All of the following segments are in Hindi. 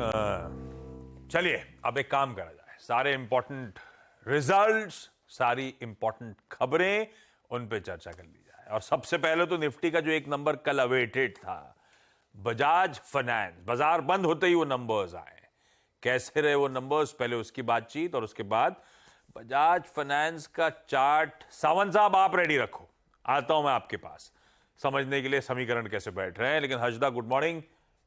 चलिए अब एक काम करा जाए, सारे इंपॉर्टेंट रिजल्ट्स, सारी इंपॉर्टेंट खबरें, उन पे चर्चा कर ली जाए। और सबसे पहले तो निफ्टी का जो एक नंबर कल अवेटेड था, बजाज फाइनेंस, बाजार बंद होते ही वो नंबर्स आए। कैसे रहे वो नंबर्स, पहले उसकी बातचीत और उसके बाद बजाज फाइनेंस का चार्ट। सावंत साहब आप रेडी रखो, आता हूं मैं आपके पास समझने के लिए समीकरण कैसे बैठ रहे हैं। लेकिन हजदा गुड मॉर्निंग,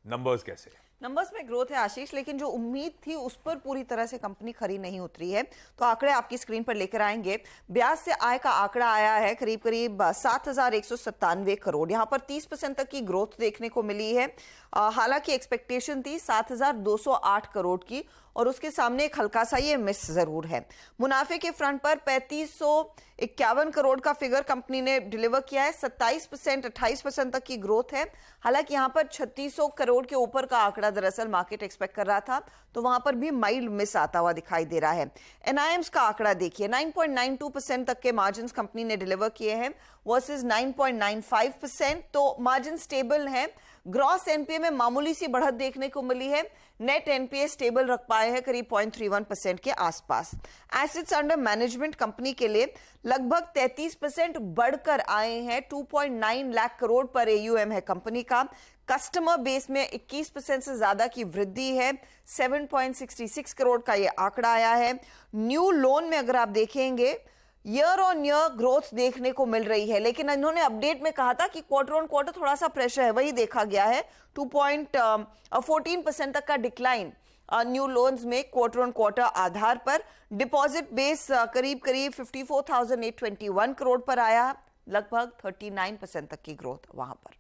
नंबर्स कैसे? नंबर्स में ग्रोथ है आशीष, लेकिन जो उम्मीद थी उस पर पूरी तरह से कंपनी खरी नहीं उतरी है। तो आंकड़े आपकी स्क्रीन पर लेकर आएंगे। ब्याज से आय का आंकड़ा आया है करीब करीब 7,197 करोड़। यहां पर 30% तक की ग्रोथ देखने को मिली है। हालांकि एक्सपेक्टेशन थी 7,208 करोड़ की, और उसके सामने एक हल्का सा ये मिस जरूर है। मुनाफे के फ्रंट पर 3,551 करोड़ का फिगर कंपनी ने डिलीवर किया है। 27% 28% तक की ग्रोथ है। हालांकि यहां पर 3,600 करोड़ के ऊपर का आंकड़ा दरअसल मार्केट एक्सपेक्ट कर रहा था, तो वहां पर भी माइल्ड मिस आता हुआ दिखाई दे रहा है। एनआईएम्स का आंकड़ा देखिए, 9.92% तक के मार्जिन कंपनी ने डिलीवर किए हैं वर्सेस 9.95%, तो मार्जिन स्टेबल है। ग्रॉस एनपीए में मामूली सी बढ़त देखने को मिली है। नेट एनपीए स्टेबल रख पाए हैं करीब 0.31% के आसपास। एसेट्स अंडर मैनेजमेंट कंपनी के लिए लगभग 33% बढ़कर आए हैं। 2.9 लाख करोड़ पर एयूएम है कंपनी का। कस्टमर बेस में 21% से ज्यादा की वृद्धि है। 7.66 करोड़ का यह आंकड़ा आया है। न्यू लोन में अगर आप देखेंगे, ईयर ऑन ईयर ग्रोथ देखने को मिल रही है, लेकिन इन्होंने अपडेट में कहा था कि क्वार्टर ऑन क्वार्टर थोड़ा सा प्रेशर है, वही देखा गया है। 2.14% तक का डिक्लाइन न्यू लोन्स में क्वार्टर ऑन क्वार्टर आधार पर। डिपॉजिट बेस करीब करीब 54,821 करोड़ पर आया, लगभग 39% तक की ग्रोथ वहां पर।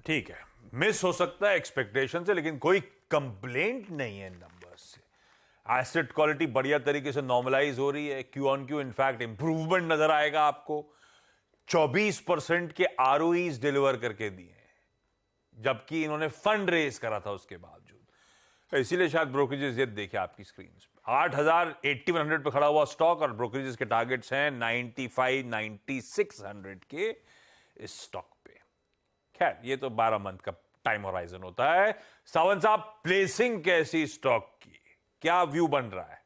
ठीक है, मिस हो सकता है एक्सपेक्टेशन से, लेकिन कोई कंप्लेंट नहीं है नंबर्स से। एसेट क्वालिटी बढ़िया तरीके से नॉर्मलाइज हो रही है। Q on Q in fact improvement नजर आएगा आपको। 24% के आरओईज डिलीवर करके दिए हैं, जबकि इन्होंने फंड रेज करा था उसके बावजूद। इसीलिए शायद ब्रोकरेजेस, ये देखिए आपकी स्क्रीन पे 8,8100 पे खड़ा हुआ स्टॉक, और ब्रोकरेजेस के टारगेट्स हैं 95-9600 के इस स्टॉक पे। खैर, ये तो 12 मंथ का टाइम होराइजन होता है। सावंत साहब, प्लेसिंग कैसी स्टॉक की, क्या व्यू बन रहा है?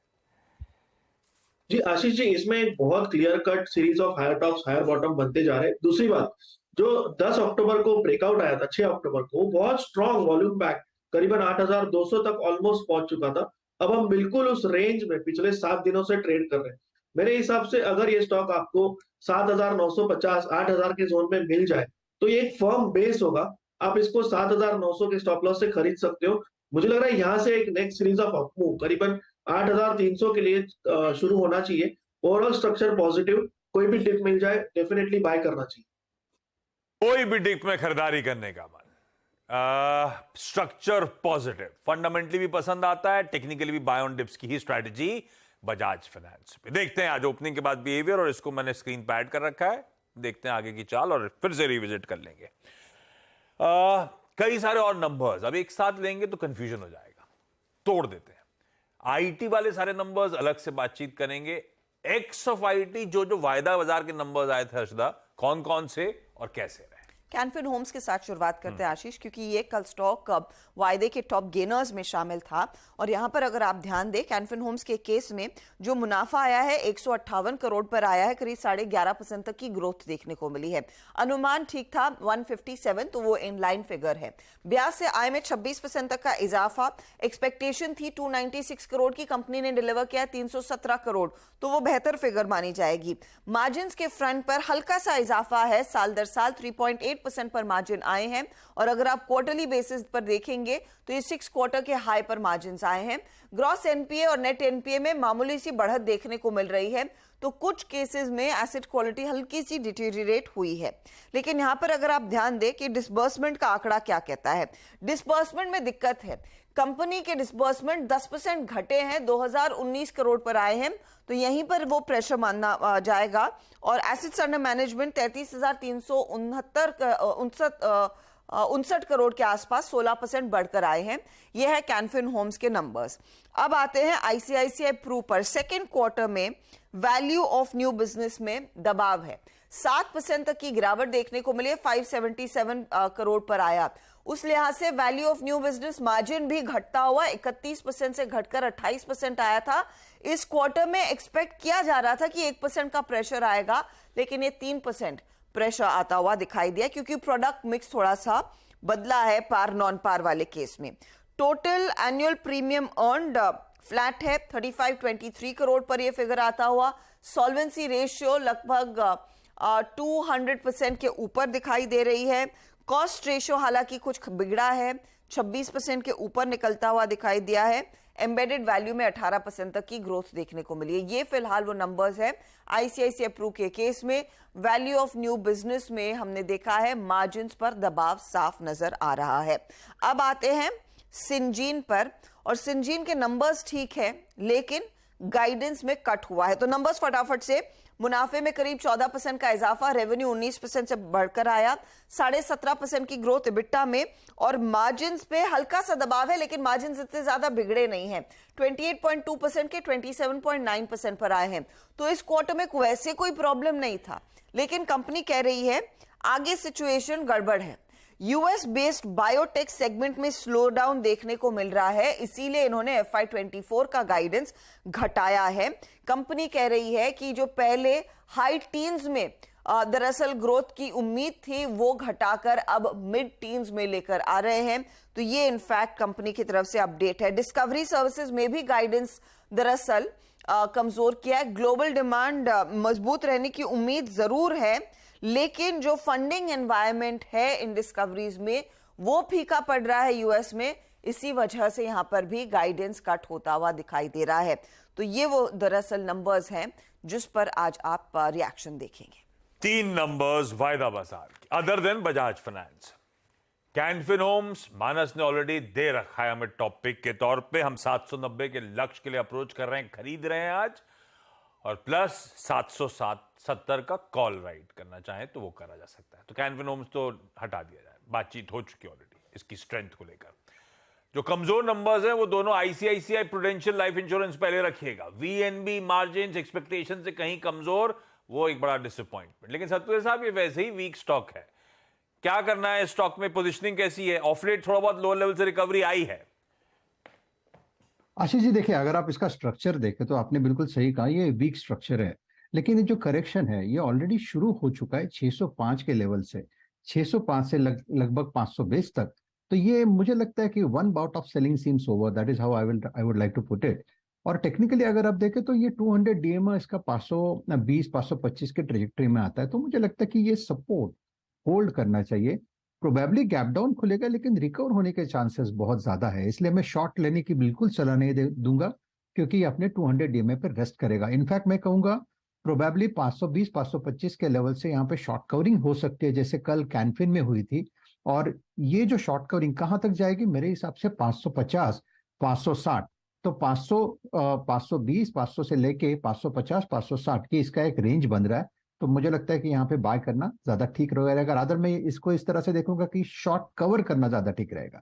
जी आशीष जी, इसमें एक बहुत clear cut series of higher tops higher bottom बनते जा रहे हैं। दूसरी बात, जो 10 अक्टूबर को ब्रेकआउट आया था, 6 अक्टूबर को, बहुत स्ट्रॉन्ग वॉल्यूम बैक करीबन 8,200 तक ऑलमोस्ट पहुंच चुका था। अब हम बिल्कुल उस रेंज में पिछले 7 दिनों से ट्रेड कर रहे हैं। मेरे हिसाब से अगर ये स्टॉक आपको 7,950 8,000 के जोन में मिल जाए, तो ये एक फर्म बेस होगा। आप इसको 7,900 के स्टॉप लॉस से खरीद सकते हो। मुझे लग रहा है यहां से एक नेक्स्ट सीरीज ऑफ अपमूव करीबन 8,300 के लिए शुरू होना चाहिए। ओवरऑल स्ट्रक्चर पॉजिटिव, कोई भी डिप मिल जाए डेफिनेटली बाय करना चाहिए। कोई भी डिप में खरीदारी करने का मन, स्ट्रक्चर पॉजिटिव, फंडामेंटली भी पसंद आता है, टेक्निकली भी बाय ऑन डिप्स की ही स्ट्रैटेजी बजाज फाइनेंस पे। देखते हैं आज ओपनिंग के बाद बिहेवियर, और इसको मैंने स्क्रीन पे ऐड कर रखा है। देखते हैं आगे की चाल, और फिर से रिविजिट कर लेंगे। कई सारे और नंबर्स अब एक साथ लेंगे तो कंफ्यूजन हो जाएगा, तोड़ देते हैं। आईटी वाले सारे नंबर्स अलग से बातचीत करेंगे। एक्स ऑफ आईटी जो जो वायदा बाजार के नंबर्स आए थे हर्षदा, कौन कौन से और कैसे रहे? कैन फिन होम्स के साथ शुरुआत करते हैं आशीष, क्योंकि ये कल स्टॉक वायदे के टॉप गेनर्स में शामिल था। और यहां पर अगर आप ध्यान दें, कैन फिन होम्स के केस में जो मुनाफा आया है 158 करोड़ पर आया है, करीब 11.5% तक की ग्रोथ देखने को मिली है। अनुमान ठीक था 157, तो वो इन लाइन फिगर है। ब्याज से आय में 26% तक का इजाफा। एक्सपेक्टेशन थी 296 करोड़ की, कंपनी ने डिलीवर किया 317 करोड़, तो वो बेहतर फिगर मानी जाएगी। मार्जिन के फ्रंट पर हल्का सा इजाफा है, साल दर साल 3.8% पर मार्जिन आए हैं। और अगर आप क्वार्टरली बेसिस पर देखेंगे तो ये 6 क्वार्टर के हाई पर मार्जिन आए हैं। ग्रॉस एनपीए और नेट एनपीए में मामूली सी बढ़त देखने को मिल रही है। तो कुछ केसेस में एसेट क्वालिटी हल्की सी डिटेरियोरेट हुई है। लेकिन यहां पर अगर आप ध्यान दें कि डिसबर्समेंट का आंकड़ा क्या कहता है, डिसबर्समेंट में दिक्कत है। कंपनी के डिसबर्समेंट 10% घटे हैं, 2019 करोड़ पर आए हैं, तो यहीं पर वो प्रेशर मानना जाएगा। और एसेट्स अंडर मैनेजमेंट 33,359 करोड़ के आसपास 16% बढ़कर आए हैं। यह है कैन फिन होम्स के नंबर्स। अब आते हैं आईसीआईसीआई प्रू पर। सेकेंड क्वार्टर में वैल्यू ऑफ न्यू बिजनेस में दबाव है। 7% तक की गिरावट देखने को मिली है, 577 करोड़ पर आया। उस लिहाज से value of new business margin भी घटता हुआ 31% से घटकर 28% आया था। इस क्वार्टर में एक्सपेक्ट किया जा रहा था कि 1% का प्रेशर आएगा, लेकिन ये 3% प्रेशर आता हुआ दिखाई दिया, क्योंकि प्रोडक्ट मिक्स थोड़ा सा बदला है पार नॉन पार वाले केस में। Total annual premium earned flat है, 3523 करोड़ पर यह फिगर आता हुआ। सॉल्वेंसी रेशियो लगभग 200% के ऊपर दिखाई दे रही है। कॉस्ट रेशियो हालांकि कुछ बिगड़ा है, 26% के ऊपर निकलता हुआ दिखाई दिया है। एम्बेडेड वैल्यू में 18% तक की ग्रोथ देखने को मिली है। ये फिलहाल वो नंबर्स है आईसीआईसीआई प्रू के केस में। वैल्यू ऑफ न्यू बिजनेस में हमने देखा है मार्जिन्स पर दबाव साफ नजर आ रहा है। अब आते हैं सिंजीन पर, और सिंजीन के नंबर्स ठीक है, लेकिन गाइडेंस में कट हुआ है। तो नंबर्स फटाफट से, मुनाफे में करीब 14% का इजाफा, रेवेन्यू 19% से बढ़कर आया, 17.5% की ग्रोथ इबिट्टा में, और मार्जिन्स पे हल्का सा दबाव है, लेकिन मार्जिन्स इतने ज्यादा बिगड़े नहीं हैं, 28.2% के 27.9% पर आए हैं। तो इस क्वार्टर में वैसे कोई प्रॉब्लम नहीं था, लेकिन कंपनी कह रही है आगे सिचुएशन गड़बड़ है। यूएस बेस्ड बायोटेक सेगमेंट में स्लो डाउन देखने को मिल रहा है, इसीलिए इन्होंने FY24 का गाइडेंस घटाया है। कंपनी कह रही है कि जो पहले हाई टीन्स में दरअसल ग्रोथ की उम्मीद थी, वो घटाकर अब मिड टीन्स में लेकर आ रहे हैं। तो ये इनफैक्ट कंपनी की तरफ से अपडेट है। डिस्कवरी सर्विसेज में भी गाइडेंस दरअसल कमजोर किया है। ग्लोबल डिमांड मजबूत रहने की उम्मीद जरूर है, लेकिन जो फंडिंग एनवायरनमेंट है इन डिस्कवरीज में वो फीका पड़ रहा है यूएस में, इसी वजह से यहां पर भी गाइडेंस कट होता हुआ दिखाई दे रहा है। तो ये वो दरअसल नंबर्स हैं जिस पर आज आप रिएक्शन देखेंगे। 3 नंबर्स वायदा बाजार की, other than Bajaj finance. Can Fin Homes, मानस ने ऑलरेडी दे रखा है हमें टॉप पिक के तौर पे। हम 790 के लक्ष्य के लिए अप्रोच कर रहे हैं, खरीद रहे हैं आज, और प्लस 770 का कॉल राइट करना चाहें तो वो करा जा सकता है। तो कैन फिन होम्स तो हटा दिया जाए, बातचीत हो चुकी ऑलरेडी इसकी स्ट्रेंथ को लेकर। जो कमजोर नंबर्स हैं वो दोनों आईसीआईसीआई प्रूडेंशियल लाइफ इंश्योरेंस पहले रखिएगा। वीएनबी मार्जिन एक्सपेक्टेशन से कहीं कमजोर, वो एक बड़ा डिसअपॉइंटमेंट। लेकिन सतपुर साहब ये वैसे ही वीक स्टॉक है, क्या करना है स्टॉक में? पोजिशनिंग कैसी है? ऑफ लेट थोड़ा बहुत लो लेवल से रिकवरी आई है। आशीष जी देखिए, अगर आप इसका स्ट्रक्चर देखें तो आपने बिल्कुल सही कहा, ये वीक स्ट्रक्चर है, लेकिन ये जो करेक्शन है ये ऑलरेडी शुरू हो चुका है 605 के लेवल से, 605 से लगभग 520 तक। तो ये मुझे लगता है कि one bout of selling seems over, that is how I would like to put it. और टेक्निकली अगर आप देखें तो ये 200 डीएमए इसका 520 525 के ट्रेजेक्टरी में आता है, तो मुझे लगता है कि ये सपोर्ट होल्ड करना चाहिए। प्रोबेबली गैप डाउन खुलेगा, लेकिन रिकवर होने के चांसेस बहुत ज्यादा है, इसलिए मैं शॉर्ट लेने की बिल्कुल सलाह नहीं दूंगा, क्योंकि ये अपने 200 डीएमए पर रेस्ट करेगा। इनफैक्ट मैं कहूंगा प्रोबेबली 520 525 के लेवल से यहाँ पे शॉर्ट कवरिंग हो सकती है, जैसे कल कैनफिन में हुई थी। और ये जो शॉर्ट कवरिंग कहां तक जाएगी, मेरे हिसाब से 550 560, तो 520 500 से लेके 550 560 की इसका एक रेंज बन रहा है। तो मुझे लगता है कि यहाँ पे बाय करना ज्यादा ठीक रहेगा। अगर मैं इसको इस तरह से देखूंगा कि शॉर्ट कवर करना ज्यादा ठीक रहेगा।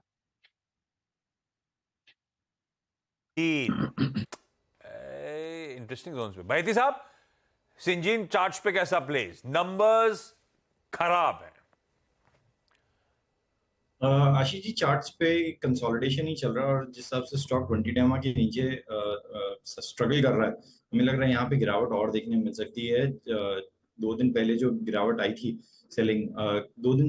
इंटरेस्टिंग जोन्स पे भाई साहब, सिंजीन चार्ट्स पे कैसा प्लेस? नंबर्स खराब है। आशीष जी, चार्ट्स पे कंसोलिडेशन ही चल रहा है, और जिस हिसाब से स्टॉक 20 डेमा के नीचे स्ट्रगल कर रहा है, हमें लग रहा है यहाँ पे गिरावट और देखने मिल सकती है। 2 दिन पहले जो गिरावट आई थी सेलिंग, 2 दिन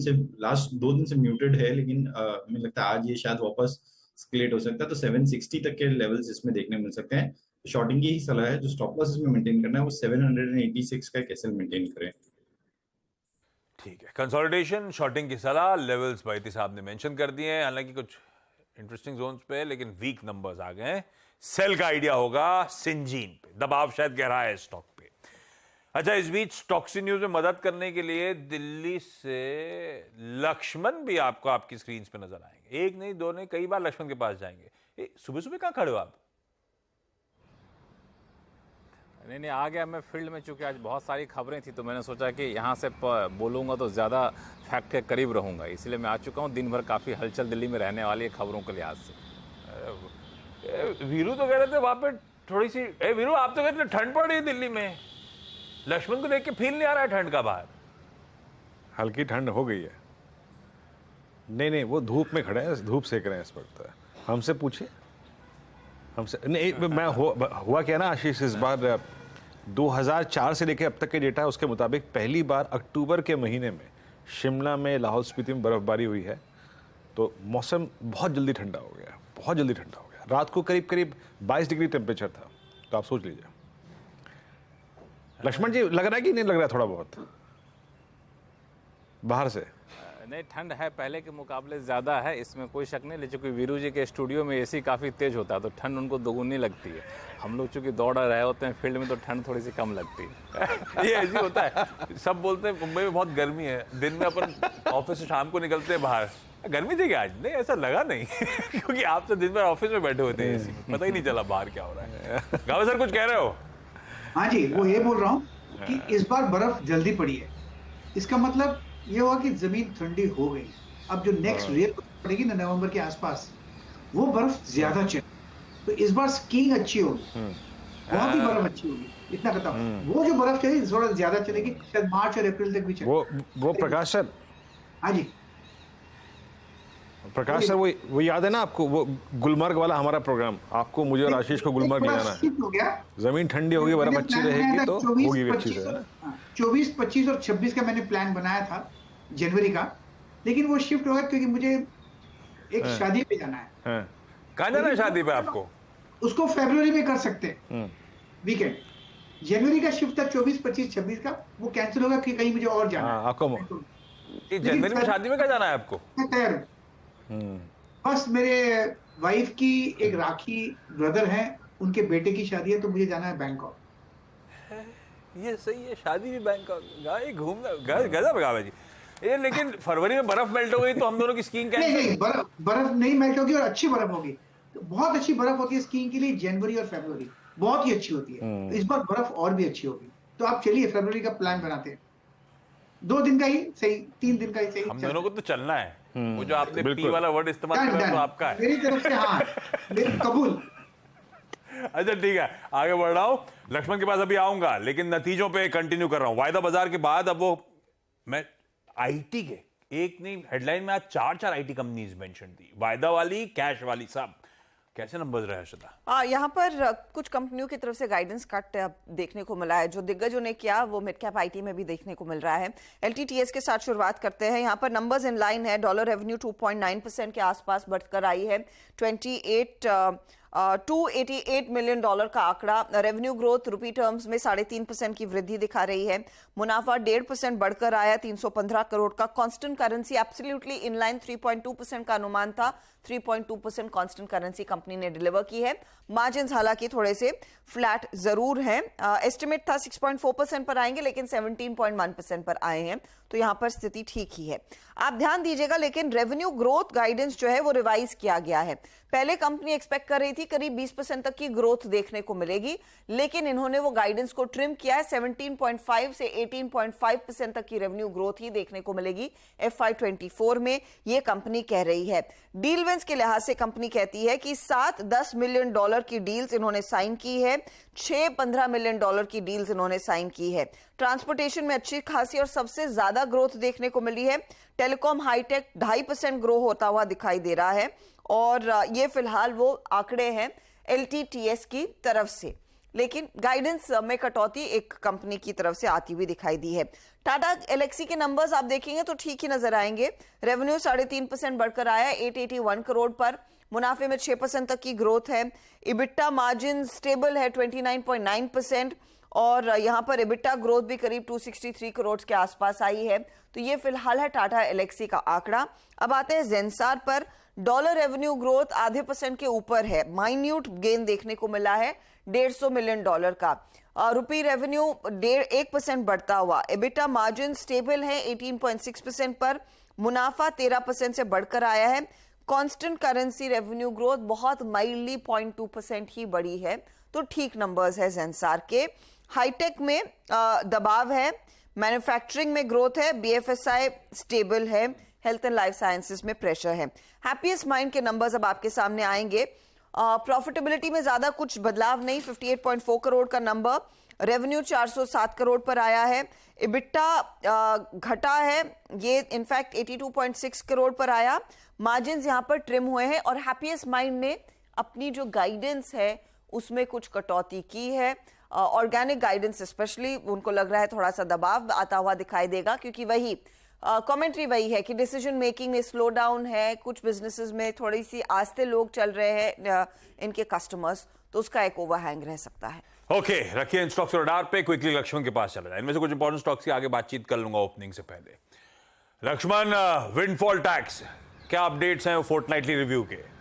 से म्यूटेड है, लेकिन हमें लगता है आज ये शायद वापस स्केलेट हो सकता है। तो 760 तक के लेवल्स इसमें देखने मिल सकते हैं। तो शॉर्टिंग की ही सलाह है, जो स्टॉप लॉस इसमें मेंटेन करना है वो 786 का कैसे मेंटेन करें। ठीक है, कंसोलिडेशन, शॉर्टिंग की सलाह, लेवल्स भाई साहब ने मेंशन कर दिए हैं। हालांकि कुछ इंटरेस्टिंग जोन्स पे, लेकिन वीक नंबर्स आ गए हैं। सेल का आइडिया होगा सिंजीन पे, दबाव शायद गहरा है स्टॉक पे। अच्छा, इस बीच स्टॉक्सी न्यूज में मदद करने के लिए दिल्ली से लक्ष्मण भी आपको आपकी स्क्रीन पे नजर आएंगे। एक नहीं, दो नहीं, कई बार लक्ष्मण के पास जाएंगे। सुबह सुबह कहां खड़े हो आप? नहीं, आ गया मैं फील्ड में, चूंकि आज बहुत सारी खबरें थी तो मैंने सोचा कि यहाँ से बोलूँगा तो ज़्यादा फैक्ट के करीब रहूँगा, इसलिए मैं आ चुका हूँ। दिन भर काफ़ी हलचल दिल्ली में रहने वाली है खबरों के लिहाज से। वीरू तो कह रहे थे वहाँ पे थोड़ी सी, वीरू आप तो कहते ठंड पड़ रही है दिल्ली में। लक्ष्मण को देख के फील नहीं आ रहा है ठंड का बाहर? हल्की ठंड हो गई है। नहीं, वो धूप में खड़े हैं, धूप सेक रहे हैं इस वक्त। हमसे पूछिए, हमसे नहीं। मैं हुआ क्या ना आशीष, इस बार 2004 से लेकर अब तक के डेटा है उसके मुताबिक पहली बार अक्टूबर के महीने में शिमला में, लाहौल स्पीति में बर्फबारी हुई है, तो मौसम बहुत जल्दी ठंडा हो गया, बहुत जल्दी ठंडा हो गया। रात को करीब 22 डिग्री टेम्परेचर था, तो आप सोच लीजिए। लक्ष्मण जी, लग रहा है कि नहीं लग रहा है थोड़ा बहुत बाहर से? नहीं, ठंड है पहले के मुकाबले ज़्यादा है, इसमें कोई शक नहीं। लेकिन वीरू जी के स्टूडियो में एसी काफ़ी तेज़ होता है, तो ठंड उनको दोगुनी लगती है। हम लोग चूँकि दौड़ रहे होते हैं फील्ड में, तो ठंड थोड़ी सी कम लगती है। ये ऐसी होता है। सब बोलते हैं मुंबई में बहुत गर्मी है, दिन में अपन ऑफिस से शाम को निकलते हैं बाहर, गर्मी थी क्या आज? नहीं, ऐसा लगा नहीं क्योंकि आप तो दिन भर ऑफिस में बैठे होते हैं एसी में, पता ही नहीं चला बाहर क्या हो रहा है। गावे सर कुछ कह रहे हो? हाँ जी, वो ये बोल रहा हूँ कि इस बार बर्फ जल्दी पड़ी है। इसका मतलब ये हुआ कि जमीन ठंडी हो गई। अब जो नेक्स्ट रियल पड़ेगी ना नवंबर के आसपास, वो बर्फ ज्यादा चले, तो इस बार स्कीइंग अच्छी होगी, बहुत ही बर्फ अच्छी होगी, इतना कहता हूँ। वो जो बर्फ चलेगी थोड़ा ज्यादा चलेगी, शायद मार्च और अप्रैल तक भी चलेगी। वो प्रकाश सर, हाँ जी प्रकाश सर, वो याद है ना आपको, वो गुलमर्ग वाला हमारा प्रोग्राम? आपको, मुझे और आशीष को गुलमर्ग ले जाना है। हो गया, जमीन ठंडी होगी, बर्फ अच्छी रहेगी, तो होगी भी अच्छी से। 24, 25 और 26 का मैंने प्लान बनाया था जनवरी का, लेकिन वो शिफ्ट हो गया क्योंकि मुझे एक शादी पे जाना है। कहाँ जाना है शादी पे आपको? उसको फरवरी में कर सकते हैं वीकेंड। जनवरी का शिफ्ट था 24, 25, 26 का, वो कैंसिल होगा कि कहीं मुझे और जाना है। आपको जनवरी में शादी में कहाँ जाना है आपको? मैं तैयार हूँ। बस मेरे वाइफ की एक राखी ब्रदर हैं, उनके बेटे की शादी है, तो मुझे जाना है बैंकॉक। ये सही है, शादी भी बैंकॉक, गाय घूमना, गजब गावे जी। ये लेकिन फरवरी में बर्फ मेल्ट हो गई तो हम दोनों की स्कीइंग कैंसिल? नहीं, बर्फ नहीं मेल्ट होगी, और अच्छी बर्फ होगी, बहुत अच्छी बर्फ होती है स्कीइंग के लिए। जनवरी और फरवरी बहुत ही अच्छी होती है, तो इस बार बर्फ और भी अच्छी होगी। तो आप चलिए फरवरी का प्लान बनाते हैं, 2 दिन का ही सही, 3 दिन का ही सही। हम दोनों को तो चलना है। वो जो आपने पी वाला वर्ड इस्तेमाल किया तो आपका है, मेरी तरफ से हाँ, मेरी कबूल। अच्छा ठीक है, आगे बढ़ रहा हूं, लक्ष्मण के पास अभी आऊंगा, लेकिन नतीजों पे कंटिन्यू कर रहा हूं। वायदा बाजार के बाद अब वो, मैं आईटी के एक नहीं, हेडलाइन में आज 4 आईटी कंपनीज मेंशन थी, वायदा वाली, कैश वाली, सब कैसे नंबर्स रहे हर्षदा? यहाँ पर कुछ कंपनियों की तरफ से गाइडेंस कट देखने को मिला है। जो दिग्गजों ने किया वो मिड कैप आईटी में भी देखने को मिल रहा है। एलटीटीएस के साथ शुरुआत करते हैं। यहाँ पर नंबर्स इन लाइन है। डॉलर रेवेन्यू 2.9% के आसपास बढ़कर आई है। 288 मिलियन डॉलर का आंकड़ा। रेवेन्यू ग्रोथ रुपी टर्म्स में 3.5% की वृद्धि दिखा रही है। मुनाफा 1.5% बढ़कर आया 315 करोड़ का। Constant currency absolutely in line 3.2% का अनुमान था, 3.2% कांस्टेंट करेंसी कंपनी ने डिलीवर की है। मार्जिन्स हालांकि थोड़े से फ्लैट जरूर हैं। एस्टिमेट था 6.4% पर आएंगे, लेकिन 17.1% पर आए हैं, तो यहां पर स्थिति ठीक ही है। आप ध्यान दीजिएगा, लेकिन रेवेन्यू ग्रोथ गाइडेंस जो है वो रिवाइज किया गया है। पहले कंपनी एक्सपेक्ट कर रही थी करीब 20% तक की ग्रोथ देखने को मिलेगी, लेकिन इन्होंने वो गाइडेंस को ट्रिम किया है। 17.5 से 18.5% तक की रेवेन्यू ग्रोथ ही देखने को मिलेगी FY24 में, ये कंपनी कह रही है। डील विंस के लिहाज से कंपनी कहती है कि 7-10 मिलियन डॉलर की डील्स इन्होंने साइन की है, 6-15 मिलियन डॉलर की डील्स इन्होंने साइन की है। ट्रांसपोर्टेशन में अच्छी खासी और सबसे ज्यादा ग्रोथ देखने को मिली है। टेलीकॉम हाईटेक 2.5% ग्रो होता हुआ दिखाई दे रहा है, और ये फिलहाल वो आंकड़े हैं एलटीटीएस की तरफ से, लेकिन गाइडेंस में कटौती एक कंपनी की तरफ से आती हुई दिखाई दी है। टाटा एलेक्सी के नंबर्स आप देखेंगे तो ठीक ही नजर आएंगे। रेवेन्यू 3.5% बढ़कर आया 881 करोड़ पर। मुनाफे में 6% तक की ग्रोथ है। इबिट्टा मार्जिन स्टेबल है 29.9%, और यहां पर इबिट्टा ग्रोथ भी करीब 263 करोड़ के आसपास आई है। तो ये फिलहाल है टाटा एलेक्सी का आंकड़ा। अब आते हैं जेंसार पर। डॉलर रेवेन्यू ग्रोथ % के ऊपर है, माइन्यूट गेन देखने को मिला है 150 मिलियन डॉलर का। रुपी रेवेन्यू 1% बढ़ता हुआ। एबिटा मार्जिन स्टेबल है 18.6% पर। मुनाफा 13% से बढ़कर आया है। कांस्टेंट करेंसी रेवेन्यू ग्रोथ बहुत माइल्डली 0.2% ही बढ़ी है, तो ठीक नंबर्स है जेंसार के। हाईटेक में दबाव है, मैन्युफैक्चरिंग में ग्रोथ है, बीएफएसआई स्टेबल है, हेल्थ एंड लाइफ साइंसेस में प्रेशर है। हैप्पीएस्ट माइंड के नंबर्स अब आपके सामने आएंगे। प्रॉफिटेबिलिटी में ज्यादा कुछ बदलाव नहीं, 58.4 करोड़ का नंबर। रेवेन्यू 407 करोड़ पर आया है। इबिट्टा घटा है, ये इनफैक्ट 82.6 करोड़ पर आया। मार्जिन्स यहां पर ट्रिम हुए हैं और हैप्पीएस्ट माइंड ने अपनी जो गाइडेंस है उसमें कुछ कटौती की है। ऑर्गेनिक गाइडेंस स्पेशली उनको लग रहा है थोड़ा सा दबाव आता हुआ दिखाई देगा, क्योंकि वही कमेंट्री वही है कि डिसीजन मेकिंग में स्लो डाउन है, कुछ बिजनेसेस में थोड़ी सी आस्ते लोग चल रहे हैं इनके कस्टमर्स, तो उसका एक ओवरहैंग रह सकता है। ओके, रखिए इन स्टॉक्स रडार पे। क्विकली लक्ष्मण के पास चला जाए, इनमें से कुछ इंपॉर्टेंट स्टॉक्स की आगे बातचीत कर लूंगा ओपनिंग से पहले। लक्ष्मण, विंडफॉल टैक्स, क्या अपडेट्स हैं फोर्टनाइटली रिव्यू के?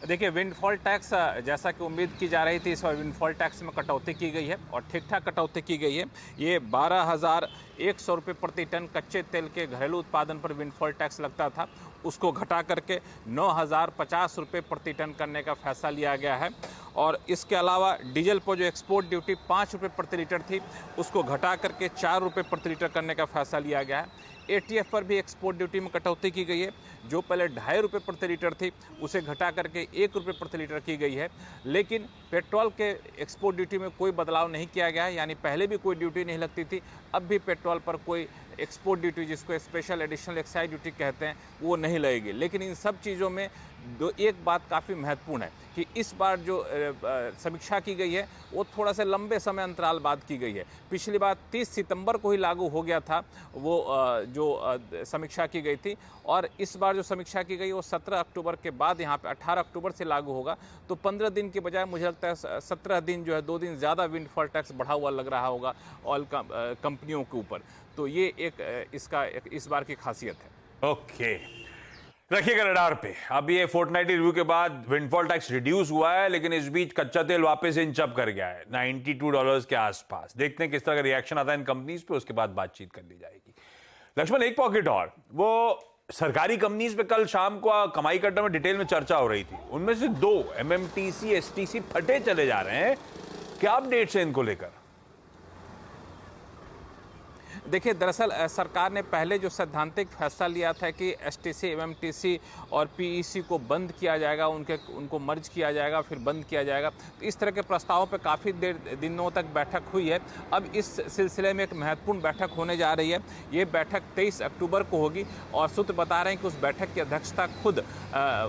देखिए, विंडफॉल टैक्स जैसा कि उम्मीद की जा रही थी, इस बार विंडफॉल टैक्स में कटौती की गई है और ठीक ठाक कटौती की गई है। ये 12,100 रुपये प्रति टन कच्चे तेल के घरेलू उत्पादन पर विंडफॉल टैक्स लगता था, उसको घटा करके 9,050 रुपये प्रति टन करने का फैसला लिया गया है। और इसके अलावा डीजल पर जो एक्सपोर्ट ड्यूटी 5 रुपये प्रति लीटर थी, उसको घटा करके 4 रुपये प्रति लीटर करने का फैसला लिया गया है। ATF पर भी एक्सपोर्ट ड्यूटी में कटौती की गई है, जो पहले 2.5 रुपये प्रति लीटर थी उसे घटा करके 1 रुपये प्रति लीटर की गई है। लेकिन पेट्रोल के एक्सपोर्ट ड्यूटी में कोई बदलाव नहीं किया गया है, यानी पहले भी कोई ड्यूटी नहीं लगती थी, अब भी पेट्रोल पर कोई एक्सपोर्ट ड्यूटी, जिसको स्पेशल एडिशनल एक्साइज ड्यूटी कहते हैं, वो नहीं लगेगी। लेकिन इन सब चीज़ों में एक बात काफ़ी महत्वपूर्ण है कि इस बार जो समीक्षा की गई है वो थोड़ा सा लंबे समय अंतराल बाद की गई है। पिछली बार 30 सितंबर को ही लागू हो गया था वो जो समीक्षा की गई थी, और इस बार जो समीक्षा की गई वो 17 अक्टूबर के बाद यहाँ पे 18 अक्टूबर से लागू होगा। तो 15 दिन के बजाय मुझे लगता है 17 दिन जो है 2 दिन ज़्यादा विंडफॉल टैक्स बढ़ा हुआ लग रहा होगा ऑयल कंपनियों के ऊपर। तो ये इसका इस बार की खासियत है। ओके, रखिएगा रडार पे। अब ये फोर्टनाइटली रिव्यू के बाद विंडफॉल टैक्स रिड्यूस हुआ है, लेकिन इस बीच कच्चा तेल वापस इंच अप कर गया है $92 के आसपास। देखते हैं किस तरह का रिएक्शन आता है इन कंपनीज पे, उसके बाद बातचीत कर ली जाएगी। लक्ष्मण, एक पॉकेट और, वो सरकारी कंपनीज पे कल शाम को कमाई कट्टा में डिटेल में चर्चा हो रही थी, उनमें से 2 MMTC STC फटे चले जा रहे हैं। क्या अपडेट्स है इनको लेकर? देखिए, दरअसल सरकार ने पहले जो सैद्धांतिक फैसला लिया था कि STC, MMTC और PEC को बंद किया जाएगा, उनको मर्ज किया जाएगा, फिर बंद किया जाएगा, तो इस तरह के प्रस्तावों पे काफ़ी दिनों तक बैठक हुई है। अब इस सिलसिले में एक महत्वपूर्ण बैठक होने जा रही है। ये बैठक 23 अक्टूबर को होगी और सूत्र बता रहे हैं कि उस बैठक की अध्यक्षता खुद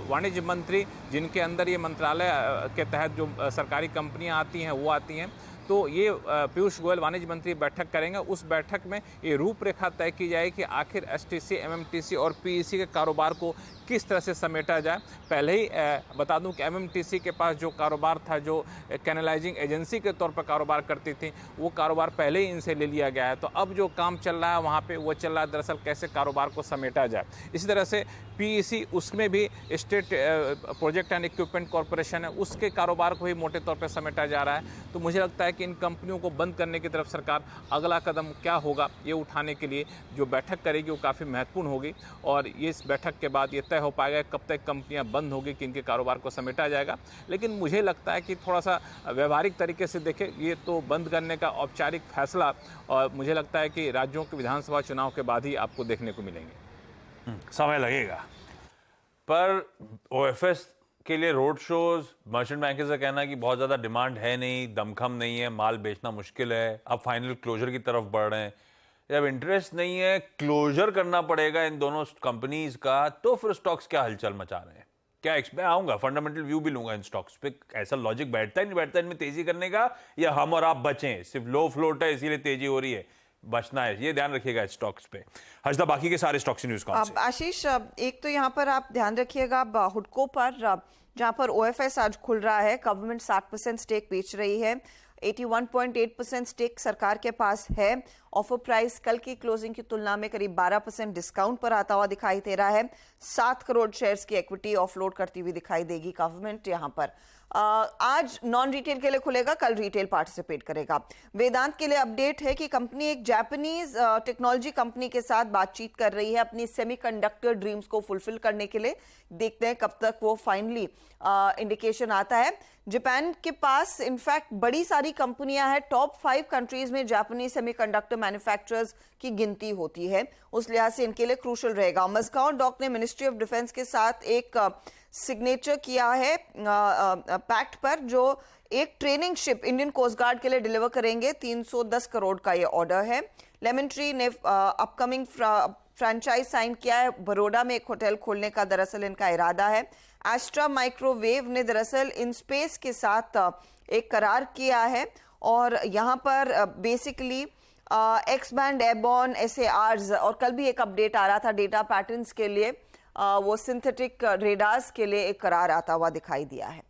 वाणिज्य मंत्री, जिनके अंदर ये मंत्रालय के तहत जो सरकारी कंपनियाँ आती हैं वो आती हैं, तो ये पीयूष गोयल वाणिज्य मंत्री बैठक करेंगे। उस बैठक में ये रूपरेखा तय की जाए कि आखिर STC, MMTC और PEC के कारोबार को किस तरह से समेटा जाए। पहले ही बता दूं कि MMTC के पास जो कारोबार था, जो कैनलाइजिंग एजेंसी के तौर पर कारोबार करती थी, वो कारोबार पहले ही इनसे ले लिया गया है। तो अब जो काम चल रहा है वहाँ पे वो चल रहा है दरअसल कैसे कारोबार को समेटा जाए। इसी तरह से PEC, उसमें भी state project and equipment corporation है, उसके कारोबार को ही मोटे तौर पर समेटा जा रहा है। तो मुझे लगता है कि इन कंपनियों को बंद करने की तरफ सरकार अगला कदम क्या होगा ये उठाने के लिए जो बैठक करेगी वो काफ़ी महत्वपूर्ण होगी, और ये इस बैठक के बाद ये तय हो पाएगा कब तक कंपनियां बंद होगी, कि इनके कारोबार को समेटा जाएगा। लेकिन मुझे लगता है कि थोड़ा सा व्यवहारिक तरीके से देखें, ये तो बंद करने का औपचारिक फैसला और मुझे लगता है कि राज्यों के विधानसभा चुनाव के बाद ही आपको देखने को मिलेंगे। समय लगेगा, पर OFS के लिए रोड शोज, मर्चेंट बैंकर्स का कहना है कि बहुत ज़्यादा डिमांड है नहीं, दमखम नहीं है, माल बेचना मुश्किल है, अब फाइनल क्लोजर की तरफ बढ़ रहे हैं। जब इंटरेस्ट नहीं है, क्लोजर करना पड़ेगा इन दोनों कंपनीज का, तो फिर स्टॉक्स क्या हलचल मचा रहे हैं? क्या मैं आऊंगा, फंडामेंटल व्यू भी लूंगा इन स्टॉक्स पे। ऐसा लॉजिक बैठता ही नहीं बैठता इनमें तेजी करने का, या हम और आप बचें, सिर्फ लो फ्लोट है इसीलिए तेजी हो रही है, बचना है, ये ध्यान रखिएगा स्टॉक्स पे। हर्षदा, बाकी के सारे स्टॉक्स न्यूज कौन से? आशीष, एक तो यहाँ पर आप ध्यान रखिएगा हुडको पर, जहां पर OFS आज खुल रहा है, गवर्नमेंट 60% स्टेक बेच रही है, 81.8% स्टेक सरकार के पास है। ऑफर प्राइस कल की क्लोजिंग की तुलना में करीब 12% डिस्काउंट पर आता हुआ दिखाई दे रहा है। 7 करोड़ शेयर्स की इक्विटी ऑफलोड करती हुई दिखाई देगी गवर्नमेंट यहां पर। आज नॉन रिटेल के लिए खुलेगा, कल रिटेल पार्टिसिपेट करेगा। वेदांत के लिए अपडेट है कि कंपनी एक जापानीज टेक्नोलॉजी कंपनी के साथ बातचीत कर रही है अपनी सेमीकंडक्टर ड्रीम्स को फुलफिल करने के लिए। देखते हैं कब तक वो फाइनली इंडिकेशन आता है। जापान के पास इनफैक्ट बड़ी सारी कंपनियां हैं, टॉप 5 कंट्रीज में जापानीज सेमीकंडक्टर मैन्युफैक्चरर्स की गिनती होती है, उस लिहाज से इनके लिए क्रूशल रहेगा। मस्काओ डॉक ने मिनिस्ट्री ऑफ डिफेंस के साथ एक सिग्नेचर किया है पैक्ट पर, जो एक training ship Indian coast guard के लिए डिलीवर करेंगे। 310 करोड़ का ये ऑर्डर है। लेमन ट्री ने अपकमिंग फ्रेंचाइज साइन किया है। बड़ौदा में एक होटल खोलने का दरअसल इनका इरादा है। एस्ट्रा माइक्रोवेव ने दरअसल इन स्पेस के साथ एक करार किया है और यहाँ पर basically x band airborne SARs, और कल भी एक अपडेट आ रहा था डेटा पैटर्न्स के लिए, वो सिंथेटिक रेडार्स के लिए एक करार आता हुआ दिखाई दिया है।